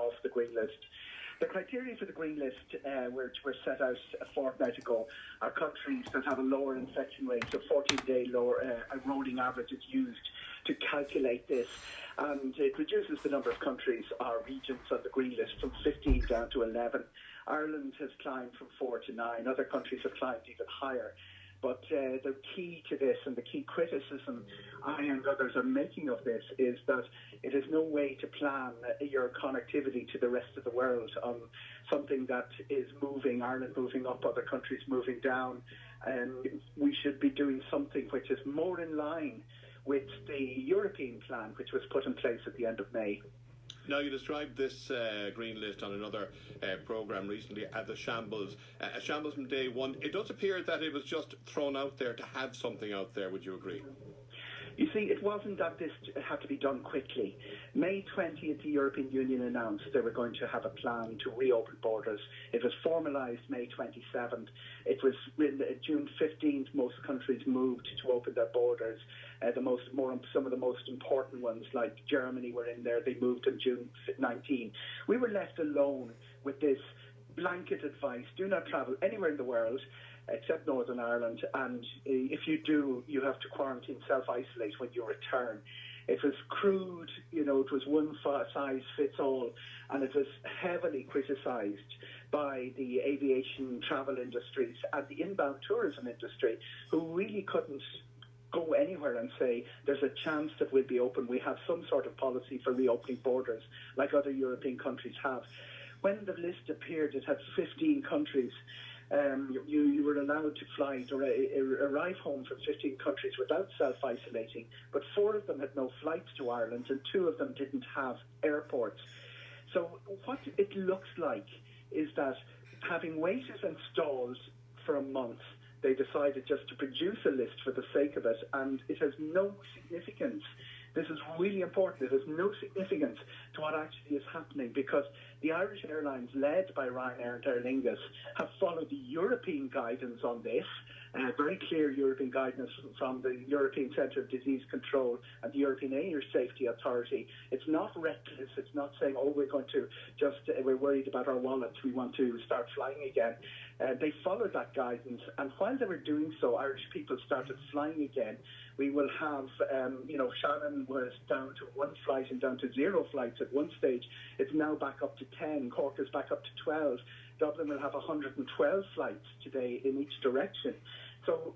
off the green list. The criteria for the green list, which were set out a fortnight ago, are countries that have a lower infection rate. So 14-day lower rolling average is used to calculate this, and it reduces the number of countries or regions on the green list from 15 down to 11. Ireland has climbed from 4 to 9. Other countries have climbed even higher. But the key to this, and the key criticism I and others are making of this, is that it is no way to plan your connectivity to the rest of the world on something that is moving, Ireland moving up, other countries moving down. And we should be doing something which is more in line with the European plan, which was put in place at the end of May. Now, you described this green list on another programme recently as a shambles. A shambles from day one. It does appear that it was just thrown out there to have something out there. Would you agree? You see, it wasn't that this had to be done quickly. May 20th, the European Union announced they were going to have a plan to reopen borders. It was formalised May 27th. It was June 15th, most countries moved to open their borders. Some of the most important ones, like Germany, were in there. They moved on June 19th. We were left alone with this blanket advice: do not travel anywhere in the world except Northern Ireland, and if you do, you have to quarantine, self-isolate when you return. It was crude, it was one size fits all, and it was heavily criticised by the aviation travel industries and the inbound tourism industry, who really couldn't go anywhere and say there's a chance that we'll be open. We have some sort of policy for reopening borders like other European countries have. When the list appeared, it had 15 countries. You were allowed to fly, arrive home from 15 countries without self-isolating, but 4 of them had no flights to Ireland and 2 of them didn't have airports. So what it looks like is that, having waited and stalled for a month, they decided just to produce a list for the sake of it, and it has no significance. This is really important. It has no significance to what actually is happening, because the Irish Airlines, led by Ryanair and Aer Lingus, have followed the European guidance on this, very clear European guidance from the European Centre of Disease Control and the European Air Safety Authority. It's not reckless. It's not saying, we're worried about our wallets, we want to start flying again. They followed that guidance, and while they were doing so, Irish people started flying again. We will have, Shannon was down to 1 flight and down to 0 flights at one stage. It's now back up to 10. Cork is back up to 12. Dublin will have 112 flights today in each direction. So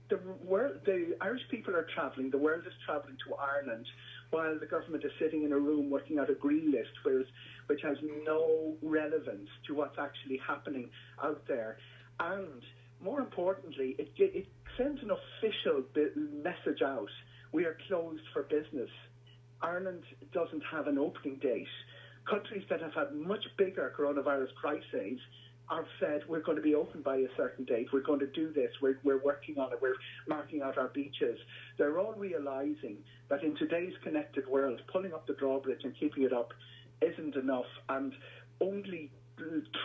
the Irish people are travelling. The world is travelling to Ireland, while the government is sitting in a room working out a green list, which has no relevance to what's actually happening out there. And more importantly, it sends an official message out. We are closed for business. Ireland doesn't have an opening date. Countries that have had much bigger coronavirus crises have said, we're going to be open by a certain date, we're going to do this, we're working on it, we're marking out our beaches. They're all realising that in today's connected world, pulling up the drawbridge and keeping it up isn't enough, and only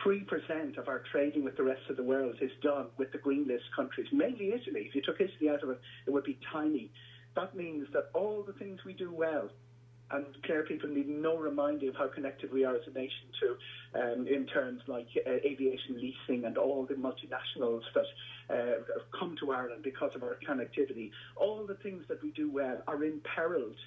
3% of our trading with the rest of the world is done with the green list countries, mainly Italy. If you took Italy out of it, it would be tiny. That means that all the things we do well, and Clare people need no reminding of how connected we are as a nation to, in terms like aviation leasing and all the multinationals that come to Ireland because of our connectivity. All the things that we do well are imperiled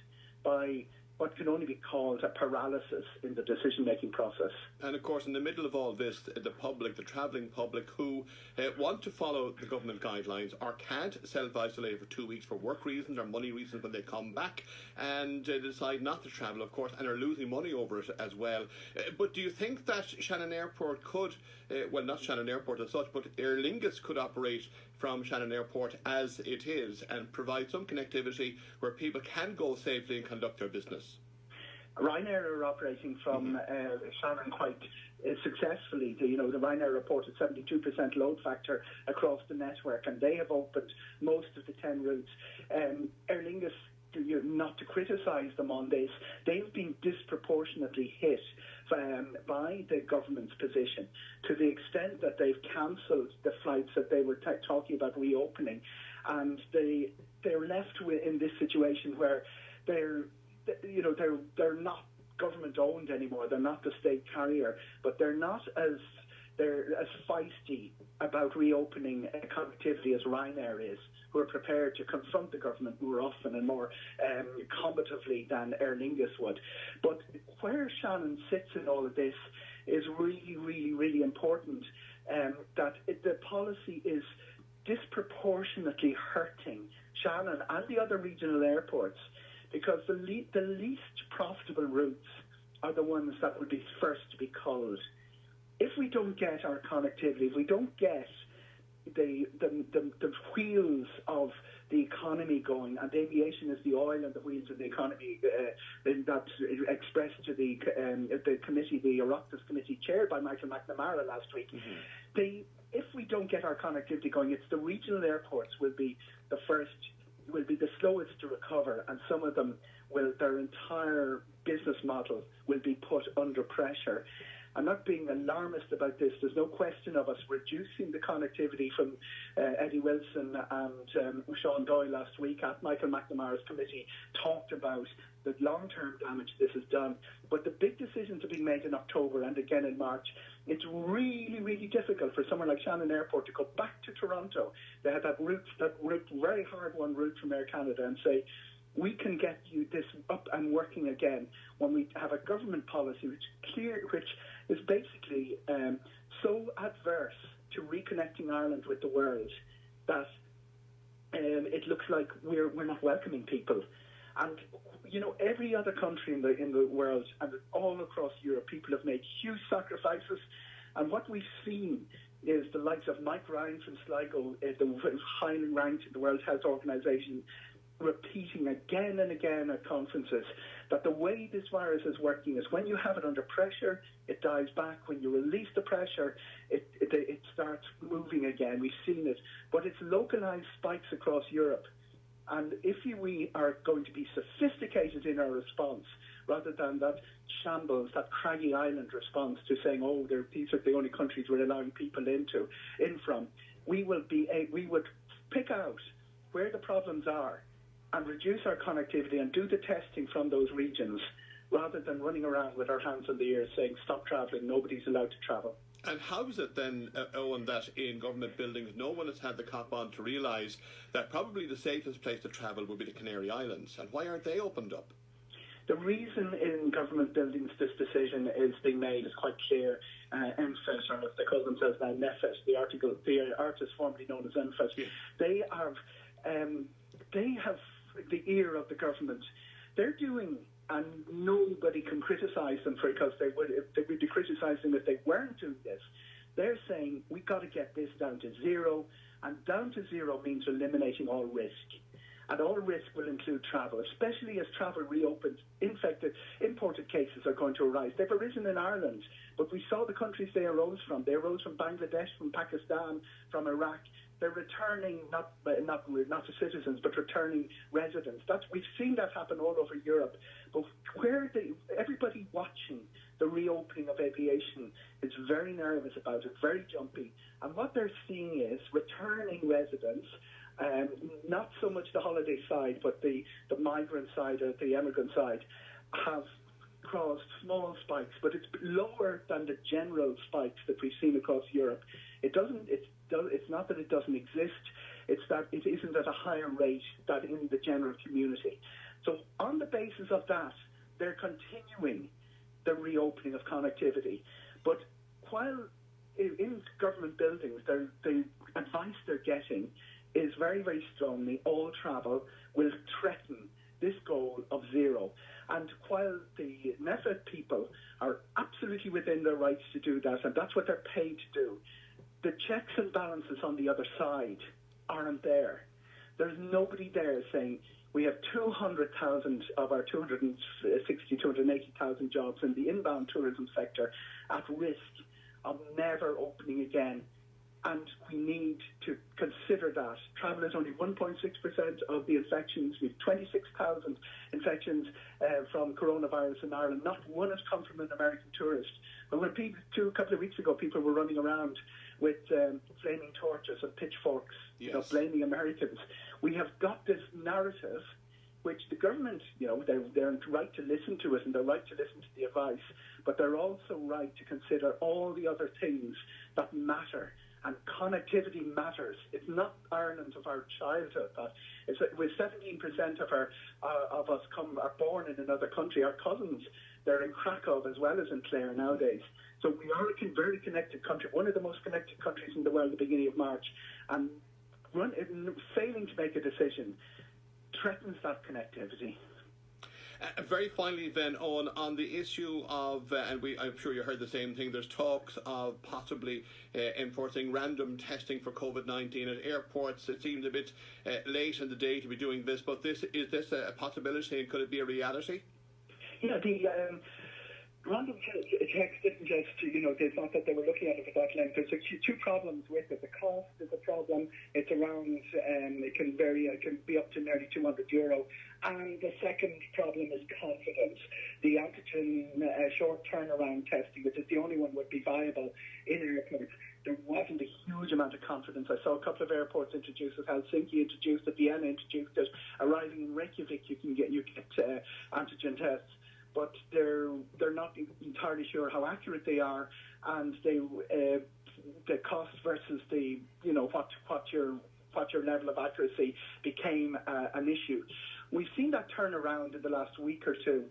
by what can only be called a paralysis in the decision-making process. And of course, in the middle of all this, the public, the travelling public, who want to follow the government guidelines or can't self-isolate for 2 weeks for work reasons or money reasons when they come back, and decide not to travel, of course, and are losing money over it as well. But do you think that Shannon Airport could, not Shannon Airport as such, but Aer Lingus could operate from Shannon Airport as it is and provide some connectivity where people can go safely and conduct their business? Ryanair are operating from Shannon quite successfully. The Ryanair reported 72% load factor across the network, and they have opened most of the 10 routes. Aer Lingus, not to criticise them on this, they've been disproportionately hit by the government's position, to the extent that they've cancelled the flights that they were talking about reopening, and they're left in this situation where they're not government owned anymore. They're not the state carrier, but they're as feisty about reopening connectivity as Ryanair is, who are prepared to confront the government more often and more combatively than Aer Lingus would. But where Shannon sits in all of this is really, really, really important, that the policy is disproportionately hurting Shannon and the other regional airports, because the least profitable routes are the ones that would be first to be culled. If we don't get our connectivity, if we don't get the wheels of the economy going, and aviation is the oil and the wheels of the economy, that's expressed to the committee, the Oireachtas committee chaired by Michael McNamara last week. Mm-hmm. If we don't get our connectivity going, it's the regional airports will be the slowest to recover, and some of them their entire business model will be put under pressure. I'm not being alarmist about this. There's no question of us reducing the connectivity from Eddie Wilson and Sean Doyle last week at Michael McNamara's committee talked about the long-term damage this has done. But the big decisions are being made in October and again in March. It's really, really difficult for somewhere like Shannon Airport to go back to Toronto. They had that very hard-won route from Air Canada, and say, we can get you this up and working again when we have a government policy which is basically so adverse to reconnecting Ireland with the world that it looks like we're not welcoming people. And every other country in the world and all across Europe, people have made huge sacrifices. And what we've seen is the likes of Mike Ryan from Sligo, the highly ranked in the World Health Organization, repeating again and again at conferences that the way this virus is working is when you have it under pressure, it dies back. When you release the pressure, it starts moving again. We've seen it. But it's localized spikes across Europe. And if we are going to be sophisticated in our response, rather than that shambles, that craggy island response to saying, these are the only countries we're allowing people in from, we would pick out where the problems are and reduce our connectivity and do the testing from those regions, rather than running around with our hands on the ears saying, stop travelling, nobody's allowed to travel. And how is it then, Eoghan, that in government buildings no one has had the cop on to realise that probably the safest place to travel would be the Canary Islands? And why aren't they opened up? The reason in government buildings this decision is being made is quite clear. NFET, or as they call themselves now, NFET, the artist formerly known as NFET, yeah. They have the ear of the government. They're doing, and nobody can criticise them for it, because they would be criticising them if they weren't doing this. They're saying, we've got to get this down to zero, and down to zero means eliminating all risk. And all risk will include travel, especially as travel reopens. Imported cases are going to arise. They've arisen in Ireland, but we saw the countries they arose from. They arose from Bangladesh, from Pakistan, from Iraq. They're returning, not to citizens, but returning residents. We've seen that happen all over Europe. But everybody watching the reopening of aviation is very nervous about it, very jumpy. And what they're seeing is returning residents, not so much the holiday side, but the migrant side or the emigrant side, have caused small spikes, but it's lower than the general spikes that we've seen across Europe. It's not that it doesn't exist, it's that it isn't at a higher rate than in the general community. So on the basis of that, they're continuing the reopening of connectivity. But while in government buildings, the advice they're getting is very, very strongly, all travel will threaten this goal of zero. And while the NFET people are absolutely within their rights to do that, and that's what they're paid to do, the checks and balances on the other side aren't there. There's nobody there saying, we have 200,000 of our 280,000 jobs in the inbound tourism sector at risk of never opening again. And we need to consider that. Travel is only 1.6% of the infections. We have 26,000 infections from coronavirus in Ireland. Not one has come from an American tourist. But when a couple of weeks ago, people were running around with flaming torches and pitchforks, yes, blaming Americans. We have got this narrative which the government, they're right to listen to it and they're right to listen to the advice, but they're also right to consider all the other things that matter. And connectivity matters. It's not Ireland of our childhood. With 17% of us are born in another country. Our cousins, they're in Krakow as well as in Clare nowadays. So we are a very connected country, one of the most connected countries in the world at the beginning of March. And failing to make a decision threatens that connectivity. Very finally then, on the issue of, and I'm sure you heard the same thing, there's talks of possibly enforcing random testing for COVID-19 at airports. It seems a bit late in the day to be doing this, but is this a possibility and could it be a reality? Yeah, the random checks didn't just, they thought that they were looking at it for that length. There's two problems with it. The cost is a problem. It's around, it can vary, it can be up to nearly €200. And the second problem is confidence. The antigen short turnaround testing, which is the only one would be viable in airports, there wasn't a huge amount of confidence. I saw a couple of airports introduce it. Helsinki introduced it. Vienna introduced it. Arriving in Reykjavik, you get antigen tests, but they're not entirely sure how accurate they are, and the cost versus the what your level of accuracy became an issue. We've seen that turn around in the last week or two.